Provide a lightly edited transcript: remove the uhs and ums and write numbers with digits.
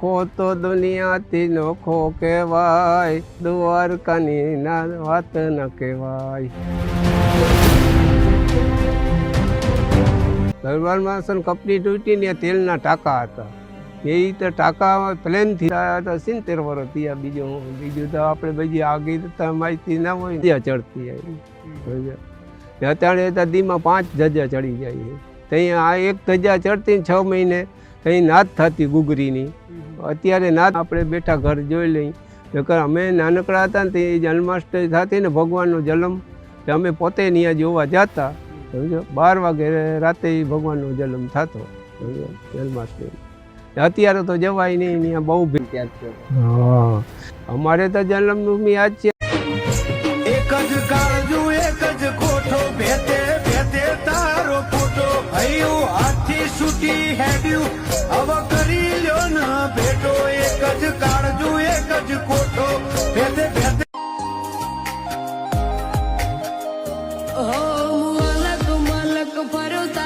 નોખો તો દુનિયાથી નોખો કહેવાય, દ્વારકાની ના વાત ન કહેવાય. દરબારમાં કંપની તૂટી ને તેલના ટાંકા હતા. એ તો ટાંકા પ્લેનથી હતા 70 વર્ષ થયા. બીજું તો આપણે બધી આગળ માહિતી ના હોય ત્યાં ચડતી આવી. અત્યારે દીમાં 5 ધજા ચડી જાય. ત્યાં આ એક ધજા ચડતી 6 મહિને અહીં નાદ થતી ગુગરીની. અત્યારે નાદ આપણે બેઠા ઘર જોઈ લઈ. અમે નાનકડા હતા ને તે જન્માષ્ટમી થતી ને ભગવાનનો જન્મ અમે પોતે ત્યાં જોવા જતા. સમજો 12 વાગે રાતે ભગવાનનો જન્મ થતો જન્માષ્ટમી. અત્યારે તો જવાય નહીં, ત્યાં બહુ ભીડ. હા, અમારે તો જન્મભૂમિ આજ છે. એક જ કાળજુ એક જ કોઠો, ભેતે ભેતે તારો ફોટો, ભયું હાથથી છૂટી હેડ્યું હવે કરી લ્યો ન ભેટો. એક જ કાળજુ એક જ કોઠો, ભેતે ભેતે મલક મલક ફરતા